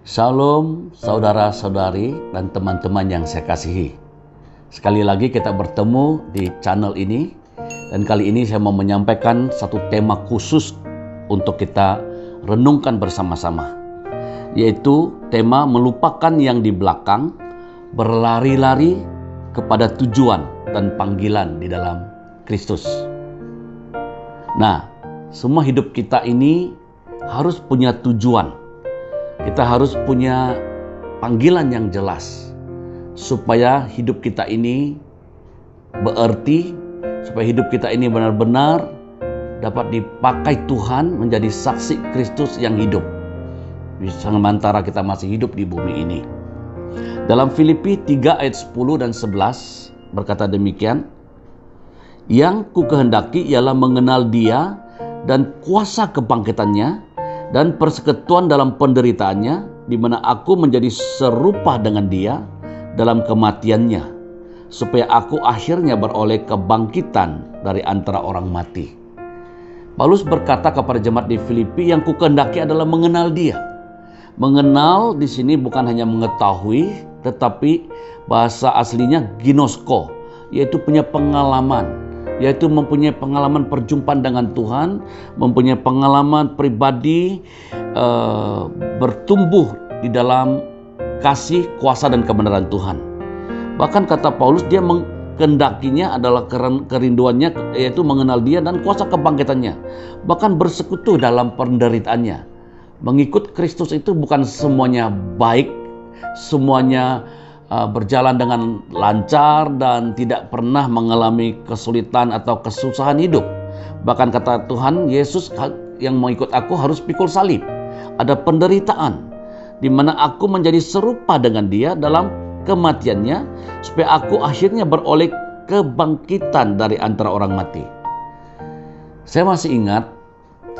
Shalom saudara-saudari dan teman-teman yang saya kasihi. Sekali lagi kita bertemu di channel ini, dan kali ini saya mau menyampaikan satu tema khusus untuk kita renungkan bersama-sama, yaitu tema melupakan yang di belakang, berlari-lari kepada tujuan dan panggilan di dalam Kristus. Nah, semua hidup kita ini harus punya tujuan. Kita harus punya panggilan yang jelas supaya hidup kita ini berarti, supaya hidup kita ini benar-benar dapat dipakai Tuhan menjadi saksi Kristus yang hidup sementara kita masih hidup di bumi ini. Dalam Filipi 3 ayat 10 dan 11 berkata demikian, "Yang kukehendaki ialah mengenal Dia dan kuasa kebangkitannya dan persekutuan dalam penderitaannya, di mana aku menjadi serupa dengan Dia dalam kematiannya, supaya aku akhirnya beroleh kebangkitan dari antara orang mati." Paulus berkata kepada jemaat di Filipi, yang kukehendaki adalah mengenal Dia. Mengenal di sini bukan hanya mengetahui, tetapi bahasa aslinya ginosko, yaitu punya pengalaman. Yaitu mempunyai pengalaman perjumpaan dengan Tuhan, mempunyai pengalaman pribadi, bertumbuh di dalam kasih, kuasa, dan kebenaran Tuhan. Bahkan kata Paulus, dia mengkendakinya adalah kerinduannya, yaitu mengenal Dia dan kuasa kebangkitannya. Bahkan bersekutu dalam penderitaannya. Mengikut Kristus itu bukan semuanya baik, semuanya berjalan dengan lancar dan tidak pernah mengalami kesulitan atau kesusahan hidup. Bahkan kata Tuhan Yesus, yang mau ikut aku harus pikul salib. Ada penderitaan di mana aku menjadi serupa dengan Dia dalam kematiannya, supaya aku akhirnya beroleh kebangkitan dari antara orang mati. Saya masih ingat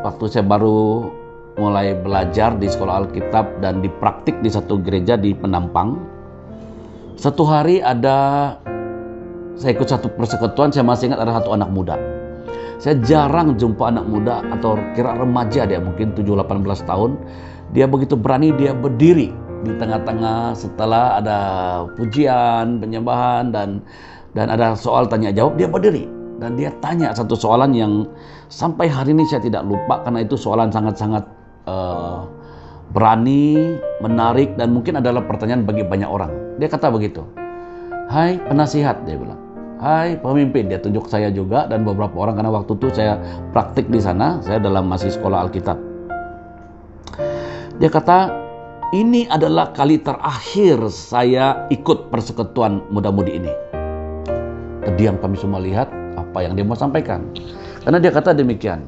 waktu saya baru mulai belajar di sekolah Alkitab dan dipraktik di satu gereja di Penampang. Satu hari saya ikut satu persekutuan, saya masih ingat ada satu anak muda. Saya jarang jumpa anak muda atau kira remaja, dia mungkin 7-18 tahun. Dia begitu berani, dia berdiri di tengah-tengah setelah ada pujian, penyembahan dan ada soal tanya jawab, dia berdiri. Dan dia tanya satu soalan yang sampai hari ini saya tidak lupa, karena itu soalan sangat-sangat berani, menarik, dan mungkin adalah pertanyaan bagi banyak orang. Dia kata begitu, "Hai penasihat," dia bilang, "Hai pemimpin." Dia tunjuk saya juga dan beberapa orang, karena waktu itu saya praktik di sana, saya masih sekolah Alkitab. Dia kata, "Ini adalah kali terakhir saya ikut persekutuan muda-mudi ini." Terdiam kami semua lihat apa yang dia mau sampaikan. Karena dia kata demikian,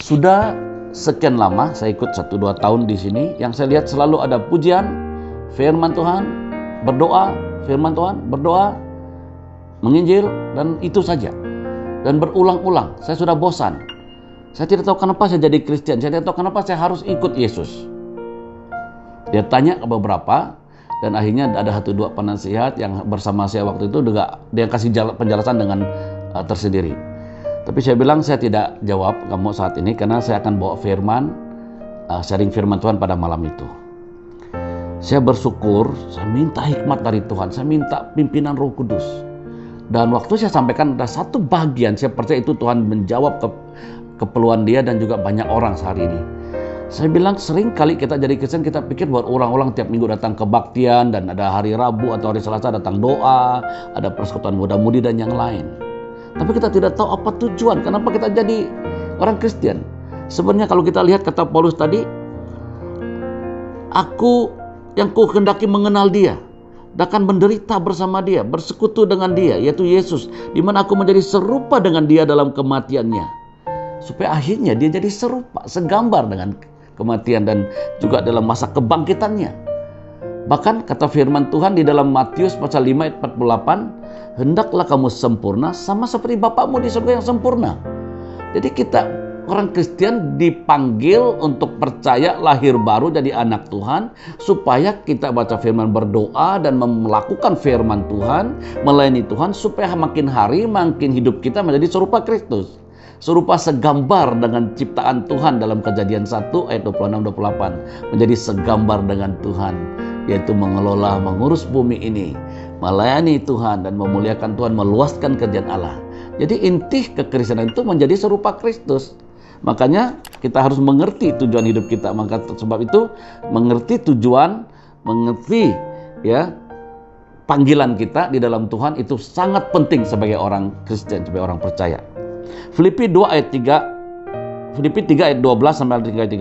"Sudah sekian lama saya ikut 1-2 tahun di sini, yang saya lihat selalu ada pujian, firman Tuhan, berdoa, firman Tuhan, berdoa, menginjil, dan itu saja. Dan berulang-ulang, saya sudah bosan. Saya tidak tahu kenapa saya jadi Kristen, saya tidak tahu kenapa saya harus ikut Yesus." Dia tanya ke beberapa, dan akhirnya ada 1-2 penasihat yang bersama saya waktu itu juga, dia kasih penjelasan dengan tersendiri. Tapi saya bilang saya tidak jawab kamu saat ini, karena saya akan bawa firman, sharing firman Tuhan pada malam itu. Saya bersyukur, saya minta hikmat dari Tuhan, saya minta pimpinan Roh Kudus. Dan waktu saya sampaikan ada satu bagian, saya percaya itu Tuhan menjawab keperluan dia dan juga banyak orang sehari ini. Saya bilang sering kali kita jadi Kristen, kita pikir bahwa orang-orang tiap minggu datang kebaktian, dan ada hari Rabu atau hari Selasa datang doa, ada persekutuan muda-mudi dan yang lain. Tapi kita tidak tahu apa tujuan, kenapa kita jadi orang Kristen. Sebenarnya kalau kita lihat kata Paulus tadi, "Aku yang kukehendaki mengenal Dia, dan akan menderita bersama Dia, bersekutu dengan Dia, yaitu Yesus, di mana aku menjadi serupa dengan Dia dalam kematiannya, supaya akhirnya Dia jadi serupa, segambar dengan kematian dan juga dalam masa kebangkitannya." Bahkan kata firman Tuhan di dalam Matius pasal 5 ayat 48, "Hendaklah kamu sempurna sama seperti Bapakmu di surga yang sempurna." Jadi kita orang Kristen dipanggil untuk percaya, lahir baru jadi anak Tuhan, supaya kita baca firman, berdoa, dan melakukan firman Tuhan, melayani Tuhan, supaya makin hari makin hidup kita menjadi serupa Kristus. serupa segambar dengan ciptaan Tuhan dalam Kejadian 1 ayat 26-28. Menjadi segambar dengan Tuhan, yaitu mengelola, mengurus bumi ini, melayani Tuhan dan memuliakan Tuhan, meluaskan kerjaan Allah. Jadi inti kekristenan itu menjadi serupa Kristus. Makanya kita harus mengerti tujuan hidup kita. Maka sebab itu mengerti tujuan, mengerti ya panggilan kita di dalam Tuhan itu sangat penting sebagai orang Kristen, sebagai orang percaya. Filipi 3 ayat 12 sampai 13,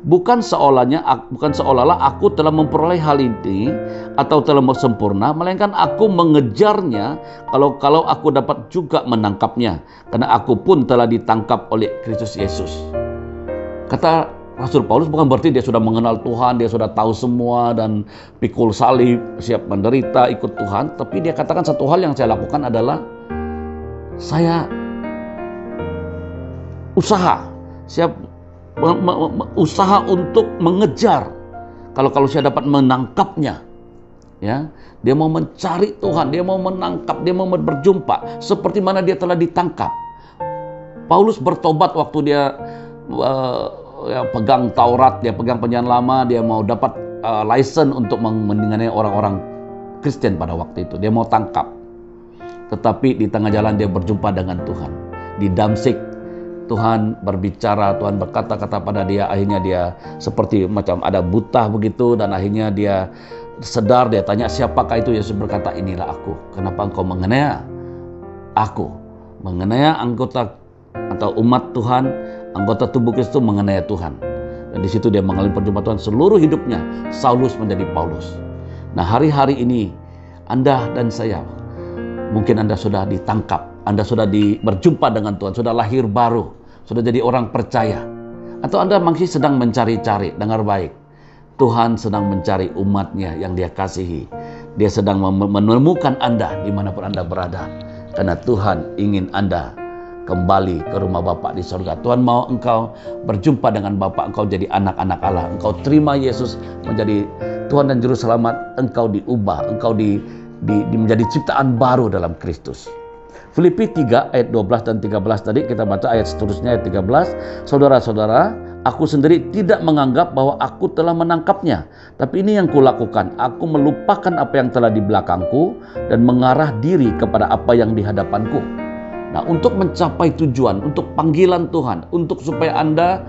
bukan seolah-olah aku telah memperoleh hal ini atau telah sempurna, melainkan aku mengejarnya kalau aku dapat juga menangkapnya, karena aku pun telah ditangkap oleh Kristus Yesus. Kata Rasul Paulus bukan berarti dia sudah mengenal Tuhan, dia sudah tahu semua dan pikul salib, siap menderita, ikut Tuhan. Tapi dia katakan satu hal yang saya lakukan adalah saya usaha untuk mengejar. Kalau saya dapat menangkapnya, ya, dia mau mencari Tuhan, dia mau menangkap, dia mau berjumpa, seperti mana dia telah ditangkap. Paulus bertobat waktu dia pegang Taurat, dia pegang Perjanjian Lama, dia mau dapat license untuk mengenai orang-orang Kristen pada waktu itu. Dia mau tangkap. Tetapi di tengah jalan dia berjumpa dengan Tuhan. Di Damsik, Tuhan berbicara, Tuhan berkata-kata pada dia. Akhirnya dia seperti macam ada buta begitu, dan akhirnya dia sadar, dia tanya siapakah itu. Yesus berkata, inilah aku. Kenapa engkau mengenai aku? Mengenai anggota atau umat Tuhan, anggota tubuh Kristus mengenai Tuhan. Dan di situ dia mengalami perjumpaan Tuhan seluruh hidupnya. Saulus menjadi Paulus. Nah, hari-hari ini Anda dan saya, mungkin Anda sudah ditangkap, Anda sudah berjumpa dengan Tuhan, sudah lahir baru, sudah jadi orang percaya. Atau Anda masih sedang mencari-cari. Dengar baik, Tuhan sedang mencari umatnya yang Dia kasihi. Dia sedang menemukan Anda dimanapun Anda berada. Karena Tuhan ingin Anda kembali ke rumah Bapa di surga. Tuhan mau engkau berjumpa dengan Bapa, engkau jadi anak-anak Allah, engkau terima Yesus menjadi Tuhan dan Juru Selamat, engkau diubah, engkau menjadi ciptaan baru dalam Kristus. Filipi 3 ayat 12 dan 13 tadi kita baca ayat seterusnya ayat 13. Saudara-saudara, aku sendiri tidak menganggap bahwa aku telah menangkapnya, tapi ini yang kulakukan, aku melupakan apa yang telah di belakangku dan mengarah diri kepada apa yang di hadapanku. Nah, untuk mencapai tujuan, untuk panggilan Tuhan, untuk supaya Anda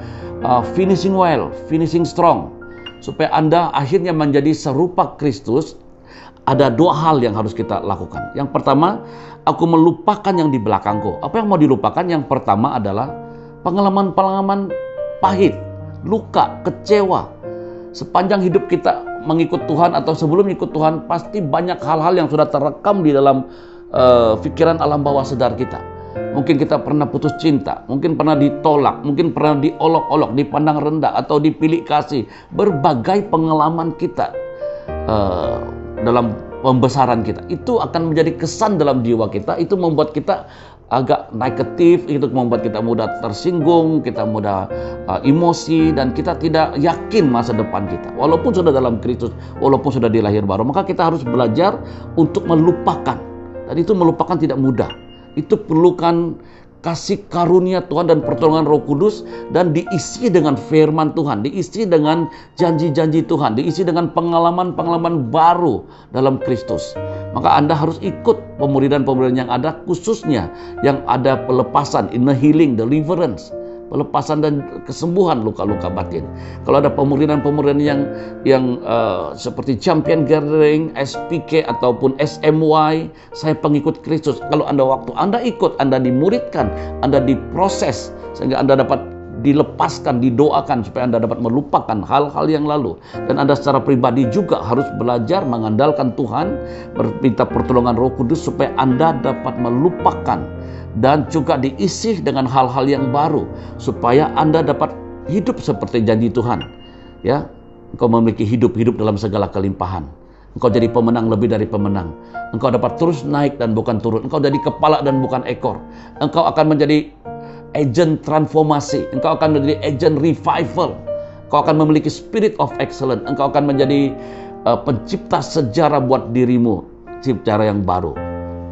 finishing well, finishing strong, supaya Anda akhirnya menjadi serupa Kristus, ada dua hal yang harus kita lakukan. Yang pertama, aku melupakan yang di belakangku. Apa yang mau dilupakan? Yang pertama adalah pengalaman-pengalaman pahit, luka, kecewa. Sepanjang hidup kita mengikut Tuhan atau sebelum ikut Tuhan, pasti banyak hal-hal yang sudah terekam di dalam pikiran alam bawah sadar kita. Mungkin kita pernah putus cinta, mungkin pernah ditolak, mungkin pernah diolok-olok, dipandang rendah, atau dipilih kasih. Berbagai pengalaman kita dalam pembesaran kita, itu akan menjadi kesan dalam jiwa kita. Itu membuat kita agak negatif, itu membuat kita mudah tersinggung, kita mudah emosi, dan kita tidak yakin masa depan kita. Walaupun sudah dalam Kristus, walaupun sudah dilahir baru, maka kita harus belajar untuk melupakan. Dan itu melupakan tidak mudah. Itu perlukan kasih karunia Tuhan dan pertolongan Roh Kudus, dan diisi dengan firman Tuhan, diisi dengan janji-janji Tuhan, diisi dengan pengalaman-pengalaman baru dalam Kristus. Maka Anda harus ikut pemuridan-pemuridan yang ada, khususnya yang ada pelepasan, inner healing, deliverance, pelepasan dan kesembuhan luka-luka batin. Kalau ada pemuridan-pemuridan yang seperti Champion Gathering, SPK ataupun SMY, saya pengikut Kristus. Kalau waktu Anda ikut, Anda dimuridkan, Anda diproses sehingga Anda dapat dilepaskan, didoakan supaya Anda dapat melupakan hal-hal yang lalu. Dan Anda secara pribadi juga harus belajar mengandalkan Tuhan, berminta pertolongan Roh Kudus supaya Anda dapat melupakan dan juga diisi dengan hal-hal yang baru supaya Anda dapat hidup seperti janji Tuhan. Ya, engkau memiliki hidup dalam segala kelimpahan. Engkau jadi pemenang lebih dari pemenang. Engkau dapat terus naik dan bukan turun. Engkau jadi kepala dan bukan ekor. Engkau akan menjadi agent transformasi. Engkau akan menjadi agent revival. Engkau akan memiliki spirit of excellence. Engkau akan menjadi pencipta sejarah buat dirimu, sejarah yang baru.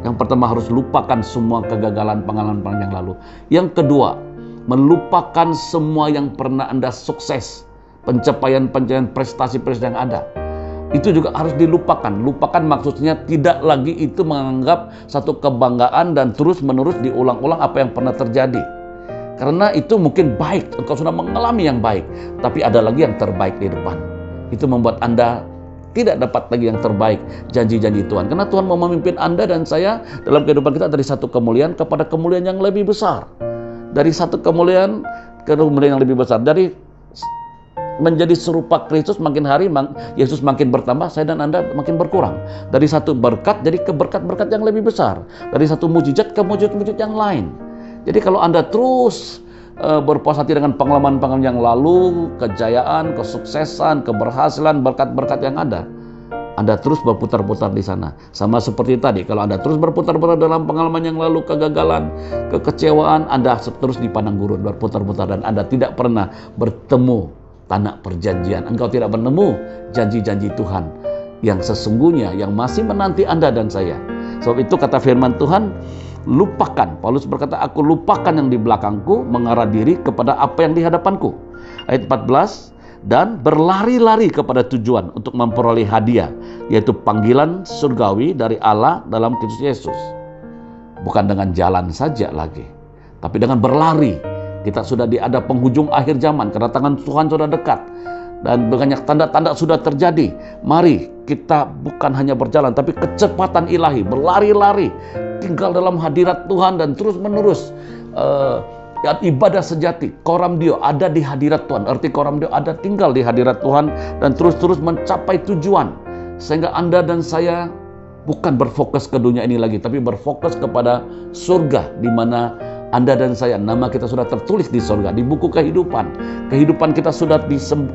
Yang pertama, harus lupakan semua kegagalan pengalaman yang lalu. Yang kedua, melupakan semua yang pernah Anda sukses, pencapaian-pencapaian prestasi-prestasi yang ada. Itu juga harus dilupakan. Lupakan maksudnya tidak lagi itu menganggap satu kebanggaan dan terus-menerus diulang-ulang apa yang pernah terjadi. Karena itu mungkin baik, engkau sudah mengalami yang baik, tapi ada lagi yang terbaik di depan. Itu membuat Anda tidak dapat lagi yang terbaik, janji-janji Tuhan. Karena Tuhan mau memimpin Anda dan saya dalam kehidupan kita dari satu kemuliaan kepada kemuliaan yang lebih besar. Dari satu kemuliaan ke kemuliaan yang lebih besar. Dari menjadi serupa Kristus, makin hari Yesus makin bertambah, saya dan Anda makin berkurang. Dari satu berkat jadi ke berkat-berkat yang lebih besar. Dari satu mujizat ke mujizat-mujizat yang lain. Jadi kalau Anda terus berpuas hati dengan pengalaman-pengalaman yang lalu, kejayaan, kesuksesan, keberhasilan, berkat-berkat yang ada, Anda terus berputar-putar di sana. Sama seperti tadi, kalau Anda terus berputar-putar dalam pengalaman yang lalu, kegagalan, kekecewaan, Anda terus di padang gurun berputar-putar dan Anda tidak pernah bertemu tanah perjanjian. Engkau tidak menemu janji-janji Tuhan yang sesungguhnya yang masih menanti Anda dan saya. Sebab itu kata firman Tuhan, lupakan. Paulus berkata, aku lupakan yang di belakangku, mengarah diri kepada apa yang di hadapanku. Ayat 14, dan berlari-lari kepada tujuan untuk memperoleh hadiah, yaitu panggilan surgawi dari Allah dalam Kristus Yesus. Bukan dengan jalan saja lagi, tapi dengan berlari. Kita sudah ada penghujung akhir zaman, kedatangan Tuhan sudah dekat. Dan banyak tanda-tanda sudah terjadi. Mari kita bukan hanya berjalan, tapi kecepatan ilahi, berlari-lari, tinggal dalam hadirat Tuhan dan terus-menerus ibadah sejati, koram Deo, ada di hadirat Tuhan. Arti koram Deo ada tinggal di hadirat Tuhan dan terus-terus mencapai tujuan. Sehingga Anda dan saya bukan berfokus ke dunia ini lagi, tapi berfokus kepada surga, di mana Anda dan saya, nama kita sudah tertulis di surga, di buku kehidupan. Kehidupan kita sudah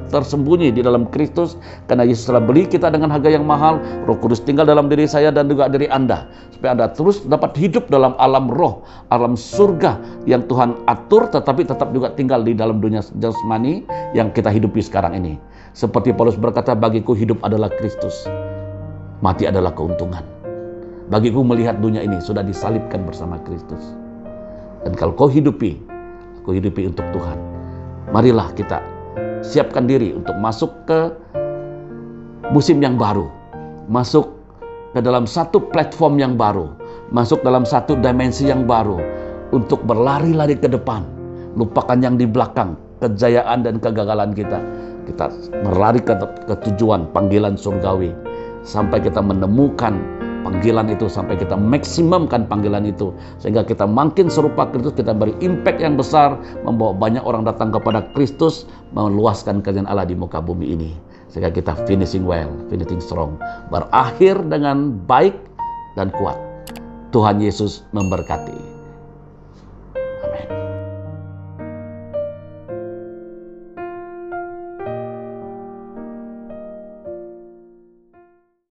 tersembunyi di dalam Kristus, karena Yesus telah beli kita dengan harga yang mahal. Roh Kudus tinggal dalam diri saya dan juga diri Anda, supaya Anda terus dapat hidup dalam alam roh, alam surga yang Tuhan atur, tetapi tetap juga tinggal di dalam dunia jasmani yang kita hidupi sekarang ini. Seperti Paulus berkata, bagiku hidup adalah Kristus, mati adalah keuntungan. Bagiku melihat dunia ini sudah disalibkan bersama Kristus. Dan kalau kau hidupi, aku hidupi untuk Tuhan. Marilah kita siapkan diri untuk masuk ke musim yang baru, masuk ke dalam satu platform yang baru, masuk dalam satu dimensi yang baru, untuk berlari-lari ke depan. Lupakan yang di belakang, kejayaan dan kegagalan kita. Kita berlari ke tujuan panggilan surgawi, sampai kita menemukan panggilan itu, sampai kita maksimumkan panggilan itu, sehingga kita makin serupa Kristus, kita beri impact yang besar, membawa banyak orang datang kepada Kristus, meluaskan kerajaan Allah di muka bumi ini, sehingga kita finishing well, finishing strong, berakhir dengan baik dan kuat. Tuhan Yesus memberkati.